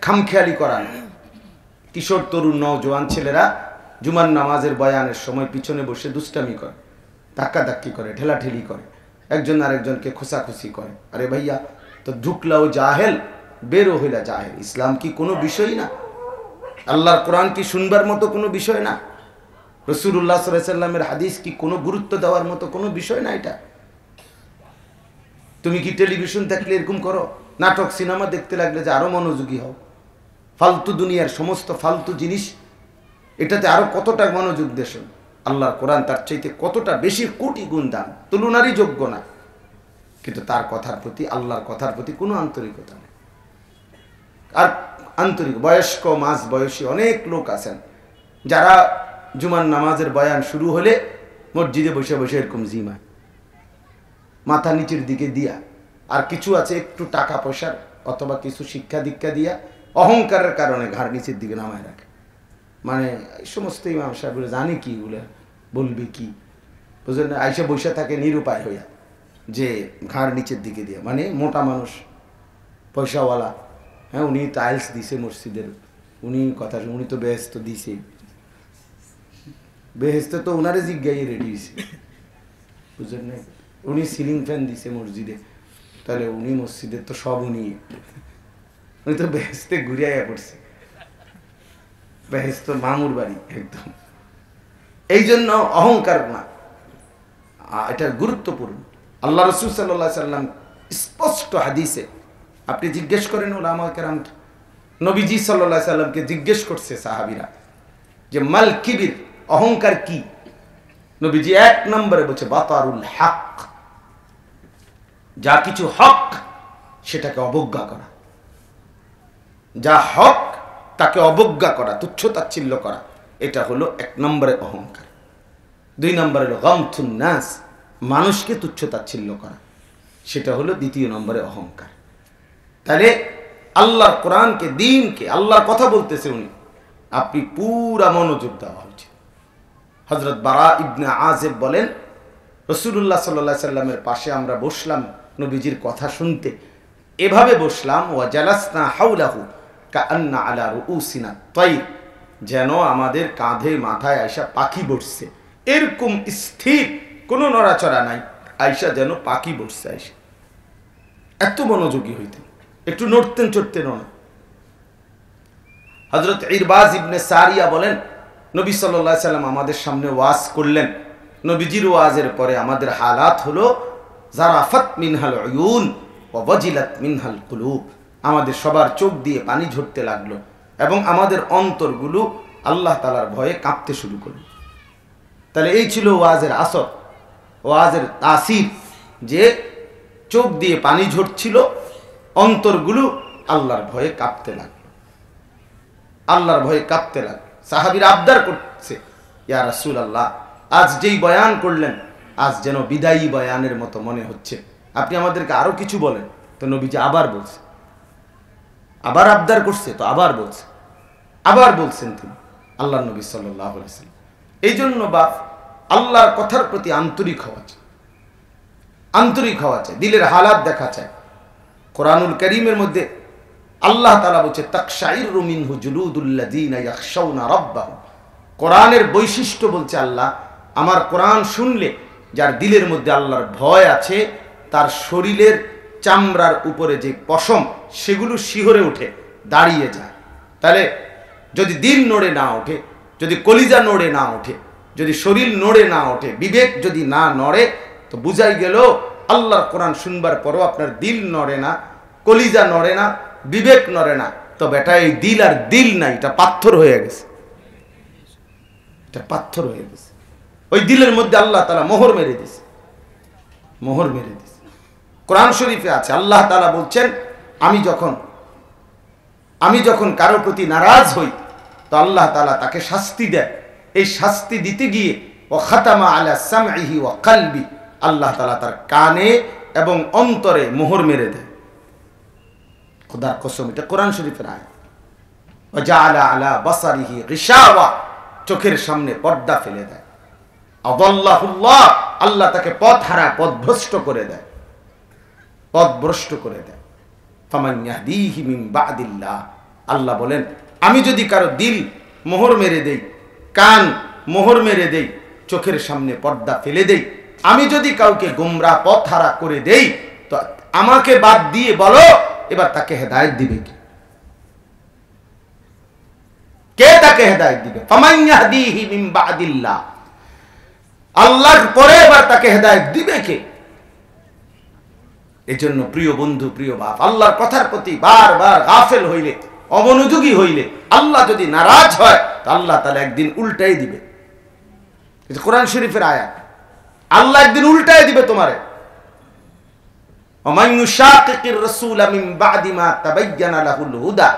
খামখেয়ালি করা না। কিশোর তরুণ নওজোয়ান ছেলেরা জুমার নামাজের বয়ানের সময় পিছনে বসে দুষ্টামি করে, ধাক্কাধাক্কি করে, ঠেলাঠেলি করে, একজন আরেকজনকে খোসাখুসি করে। আরে ভাইয়া, তো ঢুকলাও জাহেল, বেরো হইলা জাহেল। ইসলাম কি কোনো বিষয় না? আল্লাহর কোরআন কি শুনবার মতো কোনো বিষয় না? রাসূলুল্লাহ সাল্লাল্লাহু আলাইহি ওয়াসাল্লামের হাদিস কি কোনো গুরুত্ব দেওয়ার মতো কোনো বিষয় না? এটা তুমি কি টেলিভিশন দেখলে এরকম করো? নাটক সিনেমা দেখতে লাগলে যে আরো মনোযোগী হও। ফালতু দুনিয়ার সমস্ত ফালতু জিনিস, এটাতে আরো কতটা মনোযোগ দেশ। আল্লাহর কোরআন তার চাইতে কতটা বেশি কোটি গুণ দাম, তুলনারই যোগ্য না। কিন্তু তার কথার প্রতি, আল্লাহর কথার প্রতি কোনো আন্তরিকতা নেই। আর আন্তরিক বয়স্ক মাঝ বয়সী অনেক লোক আছেন যারা জুমার নামাজের বয়ান শুরু হলে মসজিদে বসে বসে এরকম জিমা, মাথা নিচের দিকে দিয়া। আর কিছু আছে একটু টাকা পয়সার অথবা কিছু শিক্ষা দীক্ষা দিয়া অহংকারের কারণে ঘাড় নিচের দিকে নামায় রাখে। মানে এই সমস্ত ইমাম সাহেবরা জানে কি বলে বলবে কি, বুঝলেন না? আইসা বসে থাকে নিরুপায় হইয়া, যে ঘাড় নিচের দিকে দিয়া। মানে মোটা মানুষ, পয়সাওয়ালা, হ্যাঁ, উনি টাইলস দিছে মসজিদের, উনি কথা, উনি তো বেহেস্ত দিছে, বেহেস্তে তো ওনারে জিজ্ঞাই রেডি হয়েছে, বুঝলেন না? উনি সিলিং ফ্যান দিছে মসজিদে, তাহলে উনি মসজিদের তো সব উনি তো বেহেস্তে ঘুরিয়া পড়ছে। বেহেস্ত মামুর বাড়ি একদম। এই জন্য অহংকার না, এটা গুরুত্বপূর্ণ। আল্লাহ রাসূল সাল্লাল্লাহু আলাইহি সাল্লাম স্পষ্ট হাদিসে, আপনি জিজ্ঞেস করেন উলামা কেরাম, নবীজি সাল্লাল্লাহু আলাইহি সাল্লামকে জিজ্ঞেস করছে সাহাবীরা যে মাল কিবির, অহংকার কি? নবীজি এক নম্বরে বলছে বাতারুল হক, যা কিছু হক সেটাকে অবজ্ঞা করা, যা হক তাকে অবজ্ঞা করা, তুচ্ছতাচ্ছিল্য করা, এটা হলো এক নম্বরে অহংকার। দুই নম্বরে হলো গামতুন নাস, মানুষকে তুচ্ছতাচ্ছিল্য করা, সেটা হলো দ্বিতীয় নম্বরে অহংকার। তাহলে আল্লাহর কোরআনকে, দ্বীনকে, আল্লাহর কথা বলতেছে উনি, আপনি পুরা মনোযোগ দেওয়া উচিত। হযরত বারা ইবনে আযিব বলেন, রাসূলুল্লাহ সাল্লাল্লাহু আলাইহি সাল্লামের পাশে আমরা বসলাম নবীজির কথা শুনতে, এভাবে বসলাম, ওয়া জালাসনা হাওলাহু কাআন্না আলা রুউসিনা তাইর, যেন আমাদের কাঁধে মাথায় আয়সা পাখি বসছে, এরকম স্থির, কোনো নড়াচড়া নাই, আয়সা যেন পাখি বসছে। আয়সা এত মনোযোগী হইতেন, একটু নড়তেন চড়তেন না। হযরত ইরবাজ ইবনে সারিয়া বলেন, নবী সাল্লাল্লাহু আলাইহি সাল্লাম আমাদের সামনে ওয়াজ করলেন, নবীজির ওয়াজের পরে আমাদের হালাত হলো জারাফাত মিনহাল উয়ুন ওয়া ওয়াজিলাত মিনহাল কুলুব, আমাদের সবার চোখ দিয়ে পানি ঝরতে লাগলো এবং আমাদের অন্তরগুলো আল্লাহ তাআলার ভয়ে কাঁপতে শুরু করলো। তাহলে এই ছিল ওয়াজের আসর, ওয়াজের তাসির, যে চোখ দিয়ে পানি ঝরছিল, অন্তরগুলো আল্লাহর ভয়ে কাঁপতে লাগলো, আল্লাহর ভয়ে কাঁপতে লাগলো। সাহাবীরা আবদার করছে, ইয়া রাসূলুল্লাহ, আজ যেই বয়ান করলেন, আজ যেন বিদায়ী বয়ানের মতো মনে হচ্ছে, আপনি আমাদেরকে আরো কিছু বলেন। তো নবীজি আবার বলছে, আবার আবদার করছে, তো আবার বলছে, আবার বলছেন তিনি, আল্লাহর নবী সাল্লাল্লাহু আলাইহি ওয়াসাল্লাম। এই জন্য বা আল্লাহর কথার প্রতি আন্তরিক হওয়া চাই, আন্তরিক হওয়া চাই, দিলের হালাত দেখা চাই। কোরআনুল কারীমের মধ্যে আল্লাহ তাআলা বলছে, তাকশাইরু মিনহু জুলুদুল্লাযীনা ইয়াখশাউনা রাব্বাহুম, কোরআনের বৈশিষ্ট্য বলছে আল্লাহ, আমার কোরআন শুনলে যার দিলের মধ্যে আল্লাহর ভয় আছে, তার শরীরের চামড়ার উপরে যে পশম, সেগুলো শিহরে উঠে দাঁড়িয়ে যায়। তাহলে যদি দিল নড়ে না ওঠে, যদি কলিজা নড়ে না ওঠে, যদি শরীর নড়ে না ওঠে, বিবেক যদি না নড়ে, তো বুঝাই গেল আল্লাহর কোরআন শুনবার পরও আপনার দিল নড়ে না, কলিজা নড়ে না, বিবেক নড়ে না, তো বেটা এই দিল আর দিল নাই, এটা পাথর হয়ে গেছে, এটা পাথর হয়ে গেছে। ওই দিলের মধ্যে আল্লাহ তাআলা মোহর মেরে দিয়েছে, মোহর মেরে দিয়েছে। কোরআন শরীফে আছে, আল্লাহ তাআলা বলছেন, আমি যখন কারো প্রতি নারাজ হই, তো আল্লাহ তাআলা তাকে শাস্তি দেয়। এই শাস্তি দিতে গিয়ে ও খাতামা আলা সামঈহি ওয়া কলবি, আল্লাহ তাআলা তার কানে এবং অন্তরে মোহর মেরে দেয়। খোদার কসম, এটা কোরআন শরীফের আয়াত। ওয়া জাআলা আলা বাসারিহি গিশাওয়া, চোখের সামনে পর্দা ফেলে দেয়। আদাল্লাহুল্লাহ, আল্লাহ তাকে পথহারা, পথভ্রষ্ট করে দেয়, পথভ্রষ্ট করে দেয়। ফামান ইয়াহদিহি মিন বাদিল্লাহ, আল্লাহ বলেন আমি যদি কারো দিল মোহর মেরে দেই, কান মোহর মেরে দেই, চোখের সামনে পর্দা ফেলে দেই, আমি যদি কাউকে গোমরাহ পথহারা করে দেই, তো আমাকে বাদ দিয়ে বলো এবার তাকে হেদায়েত দিবে কে? কে তাকে হেদায়েত দিবে? ফামান ইয়াহদিহি মিন বাদিল্লাহ, আল্লাহর পরে এবার তাকে হেদায়েত দিবে কে? এজন্য প্রিয় বন্ধু, প্রিয় বাপ, আল্লাহর কথার প্রতি বারবার গাফেল হইলে, অমনোযোগী হইলে, আল্লাহ যদি নারাজ হয় তো আল্লাহ তাআলা একদিন উল্টাই দিবে। এটা কোরআন শরীফের আয়াত। আল্লাহ একদিন উল্টাই দিবে তোমারে। ওমান ইউশাকিকির রাসূলা মিন বাদি মা তাবায়্যানা লাহুল হুদা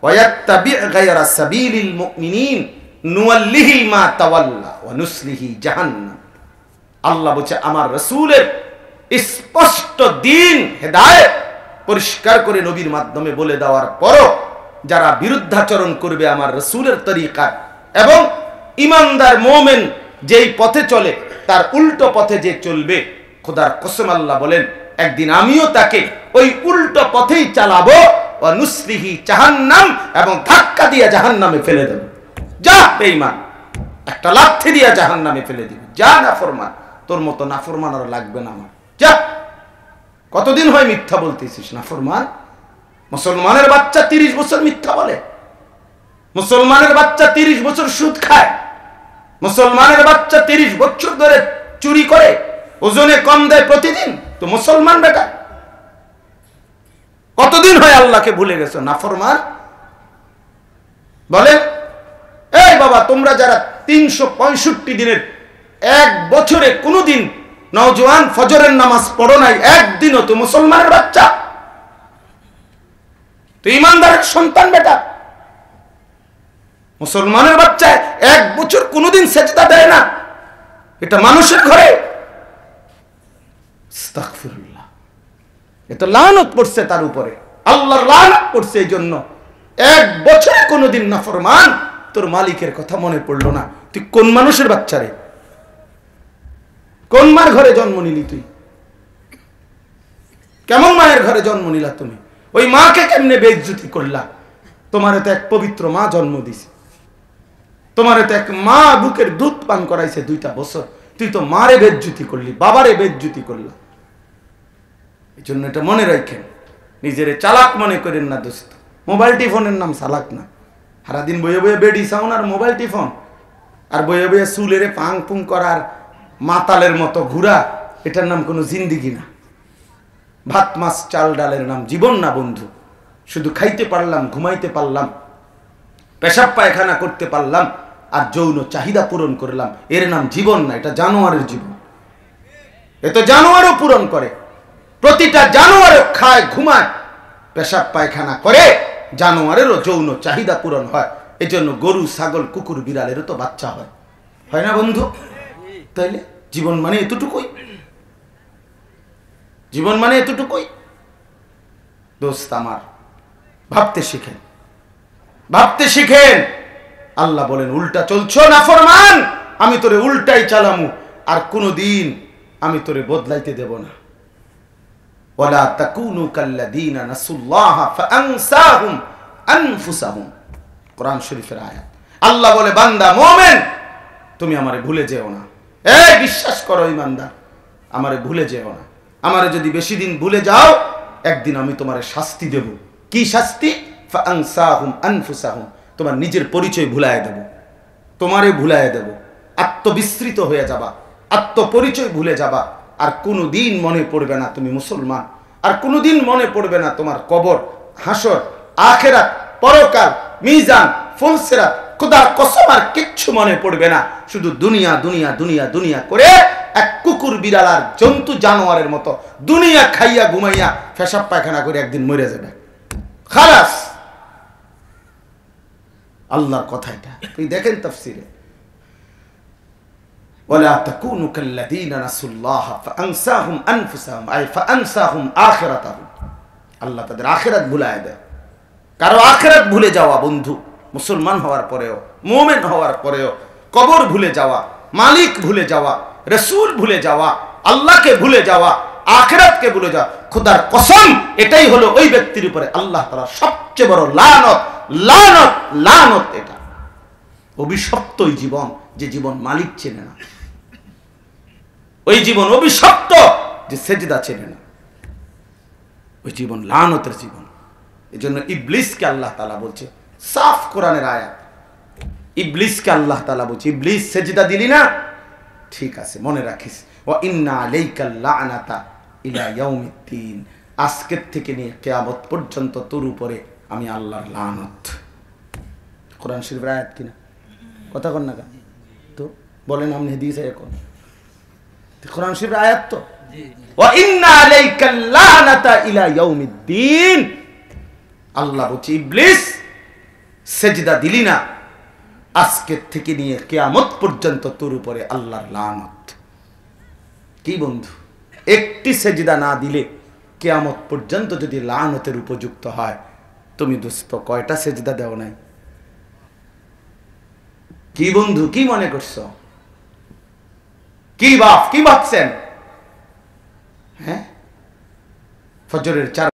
ওয়া ইয়াত্তাবি' গায়রা সাবিলিল মুমিনিন নুওয়াল্লিহি মা তাওয়াল্লা ওয়া নুসলিহি জাহান্নাম। আল্লাহ বলছে আমার রাসূলের স্পষ্ট দ্বীন হেদায়েত পরিষ্কার করে নবীর মাধ্যমে বলে দেওয়ার পরও যারা বিরুদ্ধাচরণ করবে আমার রাসূলের তরিকা এবং ঈমানদার মুমিন যেই পথে চলে তার উল্টো পথে যে চলবে, খোদার কসম আল্লাহ বলেন একদিন আমিও তাকে ওই উল্টো পথেই চালাবো, ওয়া নুসলিহি জাহান্নাম, এবং ধাক্কা দিয়ে জাহান্নামে ফেলে দেব। যা বেঈমান, একটা লাথি দিয়ে জাহান্নামে ফেলে দিবে। যা নাফরমান, তোর মতো নাফরমান আর লাগবে না আমার। যা, কতদিন হয় মিথ্যা বলতেছিস নাফরমান? মুসলমানের বাচ্চা 30 বছর মিথ্যা বলে, মুসলমানের বাচ্চা 30 বছর সুদ খায়, মুসলমানের বাচ্চা 30 বছর ধরে চুরি করে, ওজনে কম দেয় প্রতিদিন। তো মুসলমান বেটা, কতদিন হয় আল্লাহকে ভুলে গেছো নাফরমান? বলেন এই বাবা, তোমরা যারা 365 দিনের এক বছরে কোনোদিন নওজোয়ান ফজরের নামাজ পড়ো নাই একদিনও, তো মুসলমানের বাচ্চা, তো ইমানদারের সন্তান বেটা। মুসলমানের বাচ্চা এক বছর কোনোদিন সেজদা দেয় না, এটা মানুষের ঘরে। আস্তাগফিরুল্লাহ, এটা লানত পড়ছে তার উপরে, আল্লাহর লানত পড়ছে। এই জন্য এক বছরে কোনোদিন নাফরমান, তোর মালিকের কথা মনে পড়লো না। তুই কোন মানুষের বাচ্চা রে? কোন মার ঘরে জন্ম নিলি তুই? কেমন মায়ের ঘরে জন্ম নিলা তুমি? ওই মাকে কেমনে বেইজ্জতি করলা? তোমার তো এক পবিত্র মা জন্ম দিছে, তোমার তো এক মা বুকের দুধ পান করাইছে 2টা বছর, তুই তো মারে বেইজ্জতি করলি, বাবারে বেইজ্জতি করলা। এই জন্য এটা মনে রাখেন, নিজের চালাক মনে করেন না দোস্ত। মোবাইল টিফোনের নাম চালাক না। সারাদিন বইয়ে বইয়ে বেডি সাউন আর মোবাইল টিফোন, আর বইয়ে বইয়ে চুলেরে পাং পুং করার মাতালের মতো ঘুরা, এটার নাম কোনো জিন্দিগি না। ভাত মাছ চাল ডালের নাম জীবন না বন্ধু। শুধু খাইতে পারলাম, ঘুমাইতে পারলাম, পেশাব পায়খানা করতে পারলাম আর যৌন চাহিদা পূরণ করলাম, এর নাম জীবন না। এটা জানোয়ারের জীবন। এ তো জানোয়ারও পূরণ করে, প্রতিটা জানোয়ারও খায়, ঘুমায়, পেশাব পায়খানা করে, জানোয়ারেরও যৌন চাহিদা পূরণ হয়। এই জন্য গরু, ছাগল, কুকুর, বিড়ালেরও তো বাচ্চা হয়, হয় না বন্ধু? তাইলে জীবন মানে এতটুকুই, জীবন মানে এতটুকুই। দোস্ত আমার, ভাবতে শিখেন, ভাবতে শিখেন। আল্লাহ বলেন উল্টা চলছো নাফরমান, আমি তোরে উল্টাই চালামু, আর কোনদিন আমি তোরে বদলাইতে দেব না। ওয়ালা তাকুনু কাল্লাযীনা নাসুল্লাহা ফাআনসাহুম আনফুসাহুম, কোরআন শরীফের আয়াত। আল্লাহ বলে বান্দা মুমিন, তুমি আমারে ভুলে যেও না। এই বিশ্বাস করো ঈমানদার, আমারে ভুলে যেও না। আমারে যদি বেশি দিন ভুলে যাও, একদিন আমি তোমারে শাস্তি দেব। কি শাস্তি? ফাআনসাহুম আনফুসাহুম, তোমার নিজের পরিচয় ভুলায় দেব, তোমারে ভুলায় দেব, আত্মবিস্মৃত হয়ে যাবা, আত্মপরিচয় ভুলে যাবা। আর কোনোদিন মনে পড়বে না তুমি মুসলমান, আর কোনোদিন মনে পড়বে না তোমার কবর, হাসর, আখিরাত, পরকাল, মিজান, ফুলসিরাত, খোদার কসম আর কিচ্ছু মনে পড়বে না। শুধু দুনিয়া দুনিয়া দুনিয়া দুনিয়া করে এক কুকুর, বিড়াল আর জন্তু জানোয়ারের মতো দুনিয়া খাইয়া ঘুমাইয়া পেশাব পায়খানা করে একদিন মরে যাবে। খালাস, আল্লাহর কথা এটা। তুই দেখেন তাফসীরে, ওয়ালা তাকুনু কাল্লাযীনা নাসুল্লাহা ফাআনসাহুম আনফুসাহুম, আই ফাআনসাহুম আখিরাতাহুম। আল্লাহ তাদের আখিরাত ভুলায় দেয়। কারো আখিরাত ভুলে যাওয়া বন্ধু, মুসলমান হওয়ার পরেও, মুমিন হওয়ার পরেও কবর ভুলে যাওয়া, মালিক ভুলে যাওয়া, রাসূল ভুলে যাওয়া, আল্লাহকে ভুলে যাওয়া, আখিরাতকে ভুলে যাওয়া, খোদার কসম এটাই হলো ওই ব্যক্তির উপরে আল্লাহ তাআলার সবচেয়ে বড় লানত, লানত, লানত। এটা অভিশপ্ত ওই জীবন, যে জীবন মালিক চেনে না। ওই জীবন অভিশপ্ত, যে সেজদা চেনে না। ওই জীবন লানতের জীবন। এজন্য ইবলিসকে আল্লাহ তাআলা বলছে, সাফ কোরআনের আয়াত, ইবলিসকে আল্লাহ তাআলা বলছে, ইবলিস সেজদা দিলি না, ঠিক আছে, মনে রাখিস, ওয়া ইন্না আলাইকাল লা'নাতা ইলা ইয়াউমিদ্দিন, আজকের থেকে নিয়ে কিয়ামত পর্যন্ত তোর উপরে আমি আল্লাহর লানত। কোরআন শরীফের আয়াত কিনা? কথা কন না কেন? তো বলেন আপনি হাদিস এখন, কোরআন শরীফের আয়াত তো, ওয়া ইন্না আলাইকাল লা'নাতা ইলা ইয়াউমিদ্দিন। আল্লাহ বলছে, ইবলিস সেজদা দিলি না, আজকের থেকে নিয়ে কিয়ামত পর্যন্ত তোর উপরে আল্লাহর লানত। কি বন্ধু, একটি সেজদা না দিলে কিয়ামত পর্যন্ত যদি লানতের উপযুক্ত হয়, তুমি দোস্ত কয়টা সেজদা দেও নাই? কি বন্ধু, কি মনে করছো? কি বাপ, কি ভাবছেন? হ্যাঁ, ফজরের 4